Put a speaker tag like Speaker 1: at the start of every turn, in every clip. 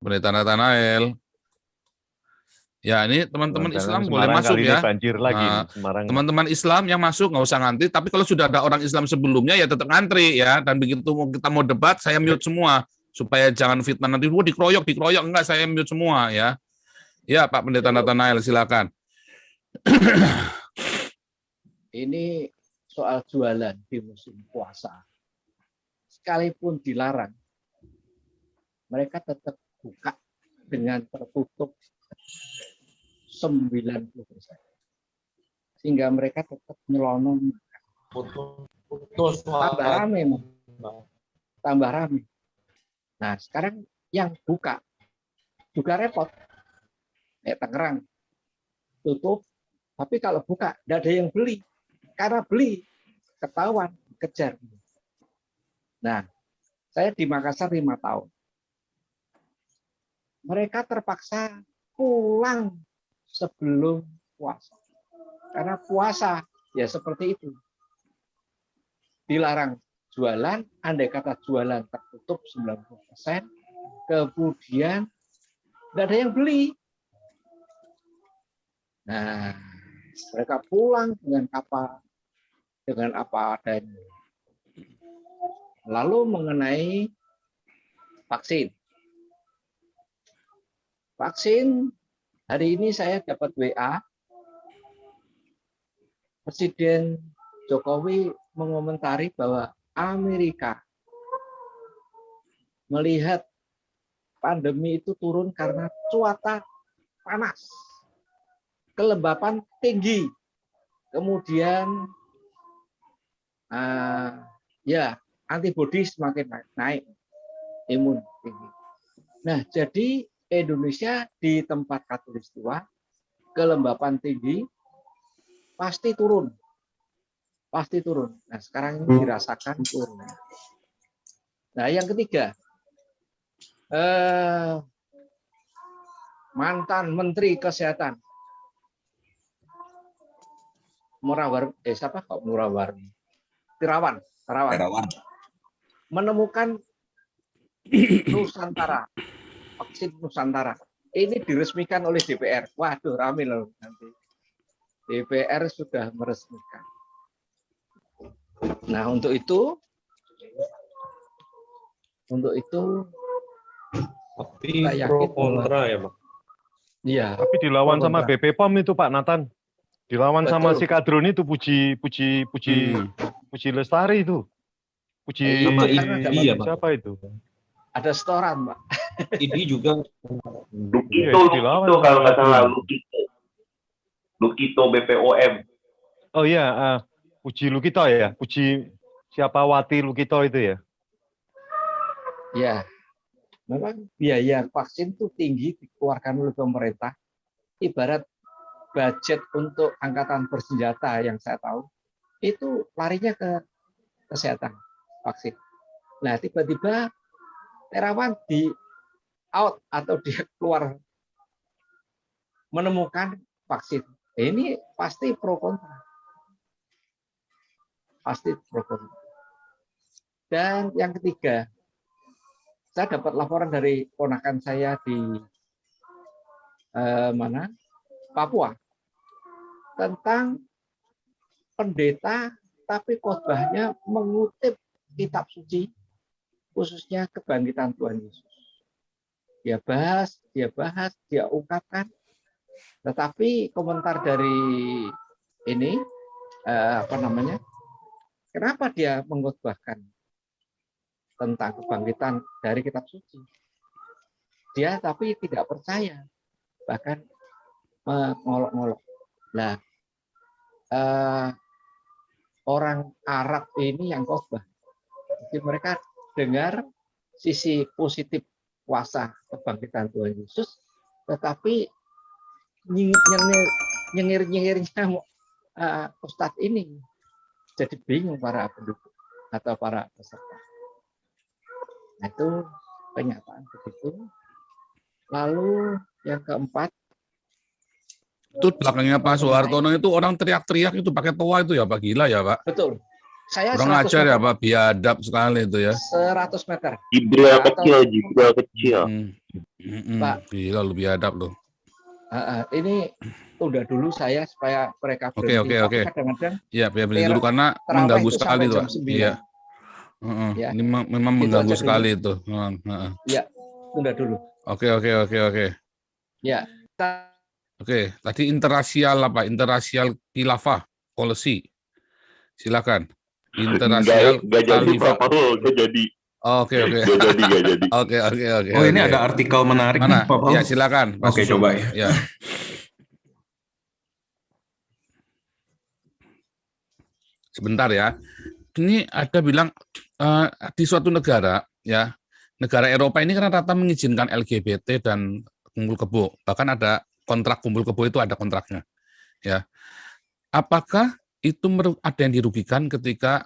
Speaker 1: Pendeta Nathanael. Ya, ini teman-teman Islam boleh masuk
Speaker 2: kali
Speaker 1: ya.
Speaker 2: ini banjir lagi
Speaker 1: Nah,
Speaker 2: Semarang.
Speaker 1: teman-teman Islam yang masuk nggak usah ngantri, tapi kalau sudah ada orang Islam sebelumnya ya tetap ngantri ya. Dan begitu kita mau debat, saya mute semua supaya jangan fitnah nanti. Dikeroyok enggak, saya mute semua ya. Ya, Pak Pendeta Nathanael, silakan.
Speaker 3: Ini soal jualan di musim puasa. Sekalipun dilarang, mereka tetap buka dengan tertutup 90%. Sehingga mereka tetap nyelonong. Tambah rame. Tambah rame. Nah, sekarang yang buka juga repot. Tangerang tutup, tapi kalau buka tidak ada yang beli. Karena beli ketahuan, kejar. Nah, saya di Makassar 5 tahun. Mereka terpaksa pulang sebelum puasa. Karena puasa ya seperti itu. Dilarang jualan, andai kata jualan tertutup 90%, kemudian tidak ada yang beli. Nah, mereka pulang dengan apa adanya. Lalu mengenai vaksin. Vaksin, hari ini saya dapat WA, Presiden Jokowi mengomentari bahwa Amerika melihat pandemi itu turun karena cuaca panas, kelembapan tinggi, kemudian ya antibodi semakin naik, imun tinggi. Nah, jadi Indonesia di tempat katulistiwa, kelembapan tinggi, pasti turun. Pasti turun. Nah, sekarang ini dirasakan turun. Nah, yang ketiga, mantan Menteri Kesehatan, Tirawan, menemukan Nusantara, vaksin Nusantara. Ini diresmikan oleh DPR. Waduh, rame loh nanti. DPR sudah meresmikan. Nah, untuk itu
Speaker 4: tapi pro kontra ya, Pak.
Speaker 3: Iya.
Speaker 2: Tapi dilawan sama BP POM itu Pak Nathan. Dilawan sama si Kadrun itu Puji Lestari itu. Puji
Speaker 4: sama ID ya, Pak.
Speaker 2: Siapa itu?
Speaker 3: Ada setoran, Pak.
Speaker 4: ID juga.
Speaker 5: Lukito kalau nggak salah, Lukito BPOM.
Speaker 2: Oh iya, Puji Lukito ya. Puji siapa Wati Lukito itu ya?
Speaker 3: Ya. Memang biaya vaksin itu tinggi dikeluarkan oleh pemerintah. Ibarat budget untuk angkatan bersenjata yang saya tahu, itu larinya ke kesehatan, vaksin. Nah, tiba-tiba Terawan di out atau dia keluar menemukan vaksin. Ini pasti pro kontra. Pasti pro kontra. Dan yang ketiga, saya dapat laporan dari ponakan saya di Papua tentang pendeta tapi khotbahnya mengutip kitab suci, khususnya kebangkitan Tuhan Yesus. Dia bahas, dia ungkapkan. Tetapi komentar dari ini kenapa dia mengkhotbahkan tentang kebangkitan dari kitab suci? Dia tapi tidak percaya, bahkan mengolok-ngolok. Nah, orang Arab ini yang khotbah, jadi mereka dengar sisi positif kuasa kebangkitan Tuhan Yesus, tetapi nyengir-nyengirnya Ustadz ini jadi bingung para penduduk atau para peserta. Nah, itu kenyataan begitu. Lalu yang keempat,
Speaker 1: itu belakangnya Pak Soehartono itu orang teriak-teriak itu pakai toa itu ya Pak, gila ya Pak.
Speaker 3: betul. Saya
Speaker 1: Kurang ajar ya Pak, biadab sekali itu ya.
Speaker 3: 100 meter.
Speaker 5: Jibril kecil.
Speaker 3: Pak.
Speaker 1: Gila, lu biadab loh.
Speaker 3: Ini tunda dulu saya supaya mereka
Speaker 1: Oke.
Speaker 3: berhenti. Tapi kadang-kadang
Speaker 1: Iya, biar berhenti dulu karena mengganggu sekali tuh, Pak. Iya.
Speaker 3: Ya.
Speaker 1: Ini memang
Speaker 3: Gitu
Speaker 1: mengganggu
Speaker 3: aja
Speaker 1: sekali itu.
Speaker 3: Ya, tunda dulu.
Speaker 1: Oke.
Speaker 3: Ya.
Speaker 1: Oke, tadi interrasial apa? Interrasial khilafah policy. Silakan. Interrasial
Speaker 5: Nggak jadi
Speaker 1: khalifah.
Speaker 5: Pak Paul, nggak jadi.
Speaker 1: Oke.
Speaker 5: Nggak jadi.
Speaker 1: Oke.
Speaker 6: Oh, ini ada artikel menarik
Speaker 1: Mana?
Speaker 6: nih, Pak Paul.
Speaker 1: Ya, silakan. Pak
Speaker 6: Oke,
Speaker 1: Susu.
Speaker 6: coba ya.
Speaker 1: Ya. Sebentar ya. Ini ada bilang di suatu negara, ya, negara Eropa ini kan rata mengizinkan LGBT dan kumpul kebo. Bahkan ada kontrak kumpul kebo, itu ada kontraknya. Ya. Apakah itu ada yang dirugikan ketika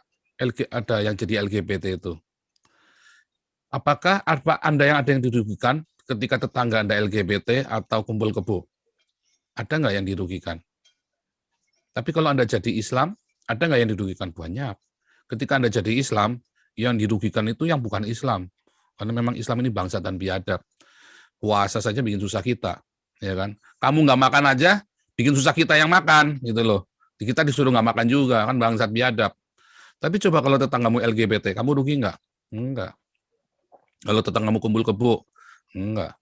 Speaker 1: ada yang jadi LGBT itu? Apakah Anda yang ada yang dirugikan ketika tetangga Anda LGBT atau kumpul kebo? Ada nggak yang dirugikan? Tapi kalau Anda jadi Islam, ada nggak yang dirugikan? Banyak. Ketika Anda jadi Islam, yang dirugikan itu yang bukan Islam. Karena memang Islam ini bangsa dan biadab. Puasa saja bikin susah kita. Ya kan? Kamu nggak makan aja, bikin susah kita yang makan. Gitu loh. Kita disuruh nggak makan juga, kan bangsat biadab. Tapi coba kalau tetanggamu LGBT, kamu rugi nggak? Enggak. Kalau tetanggamu kumpul kebo, enggak.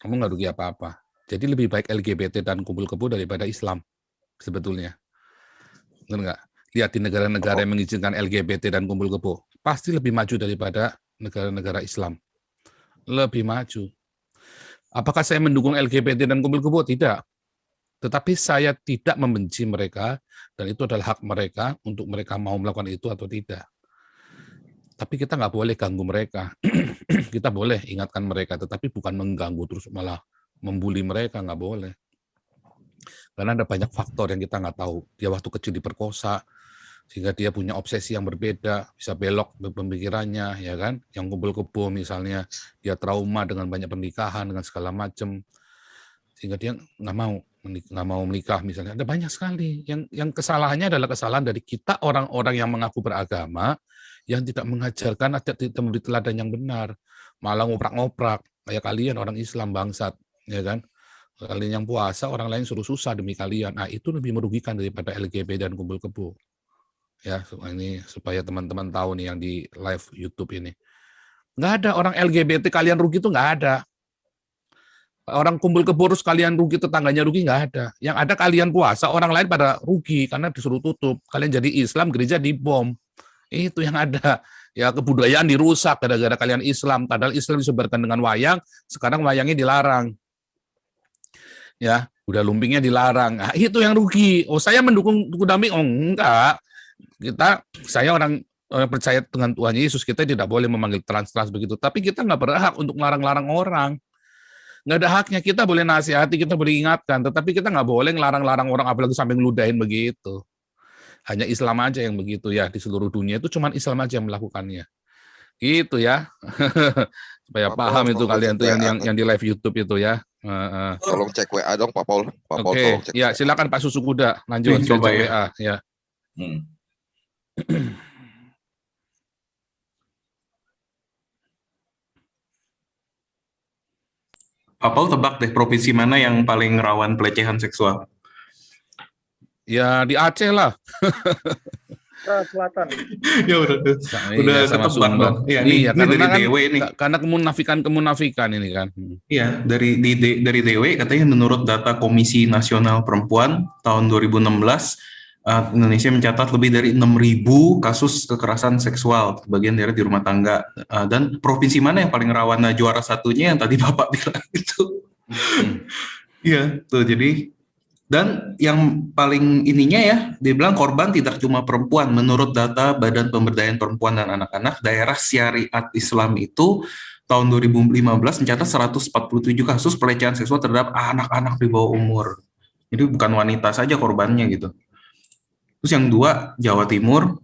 Speaker 1: Kamu nggak rugi apa-apa. Jadi lebih baik LGBT dan kumpul kebo daripada Islam, sebetulnya. Benar nggak? Lihat di negara-negara yang mengizinkan LGBT dan kumpul kebo, pasti lebih maju daripada negara-negara Islam. Lebih maju. Apakah saya mendukung LGBT dan kumpul kebo? Tidak. Tetapi saya tidak membenci mereka, dan itu adalah hak mereka untuk mereka mau melakukan itu atau tidak. Tapi kita nggak boleh ganggu mereka. Kita boleh ingatkan mereka, tetapi bukan mengganggu terus malah membuli mereka, nggak boleh. Karena ada banyak faktor yang kita nggak tahu. Dia waktu kecil diperkosa, sehingga dia punya obsesi yang berbeda, bisa belok pemikirannya, ya kan? Yang kumpul kebo misalnya, dia trauma dengan banyak pernikahan, dengan segala macam, sehingga dia nggak mau menikah misalnya. Ada banyak sekali. Yang kesalahannya adalah kesalahan dari kita orang-orang yang mengaku beragama, yang tidak mengajarkan, tidak memberi teladan yang benar, malah ngoprak-ngoprak kayak kalian orang Islam bangsat, ya kan? Kalian yang puasa, orang lain suruh susah demi kalian. Nah, itu lebih merugikan daripada LGBT dan kumpul kebo. Ya, ini supaya teman-teman tahu nih yang di live YouTube ini. Nggak ada orang LGBT kalian rugi itu nggak ada. Orang kumpul kebo terus kalian rugi, tetangganya rugi, nggak ada. Yang ada kalian puasa, orang lain pada rugi karena disuruh tutup. Kalian jadi Islam, gereja dibom. Itu yang ada. Ya, kebudayaan dirusak gara-gara kalian Islam. Padahal Islam disebarkan dengan wayang, sekarang wayangnya dilarang. Ya, udah lumpingnya dilarang. Nah, itu yang rugi. Oh, saya mendukung Kudami? Oh, enggak. Saya orang percaya dengan Tuhan Yesus, kita tidak boleh memanggil trans begitu. Tapi kita nggak berhak untuk melarang-larang orang. Nggak ada haknya. Kita boleh nasihati, kita boleh ingatkan. Tetapi kita nggak boleh ngelarang-larang orang, apalagi sampai ngeludahin begitu. Hanya Islam aja yang begitu ya, di seluruh dunia itu cuman Islam aja yang melakukannya. Gitu ya. Supaya paham itu kalian tuh yang di live YouTube itu ya.
Speaker 7: Tolong cek WA dong Pak Paul.
Speaker 1: Oke, ya silakan Pak Susu Kuda, lanjut
Speaker 6: coba
Speaker 1: cek
Speaker 6: ya.
Speaker 1: WA ya.
Speaker 6: Pak Paul tebak deh provinsi mana yang paling rawan pelecehan seksual?
Speaker 1: Ya di Aceh lah.
Speaker 3: Selatan.
Speaker 6: Ya udah
Speaker 1: Sama
Speaker 6: ketebak
Speaker 1: Sumbar.
Speaker 6: dong. Ya, ini dari
Speaker 1: karena
Speaker 6: DW nih.
Speaker 1: Karena kemunafikan ini kan.
Speaker 6: Iya, dari DW katanya menurut data Komisi Nasional Perempuan tahun 2016 Indonesia mencatat lebih dari 6.000 kasus kekerasan seksual bagian daerah di rumah tangga. Dan provinsi mana yang paling rawan? Nah, juara satunya yang tadi Bapak bilang itu. Iya, tuh jadi. Dan yang paling ininya ya, dia bilang korban tidak cuma perempuan. Menurut data Badan Pemberdayaan Perempuan dan Anak-anak, daerah syariat Islam itu tahun 2015 mencatat 147 kasus pelecehan seksual terhadap anak-anak di bawah umur. Jadi bukan wanita saja korbannya gitu. Terus yang dua, Jawa Timur,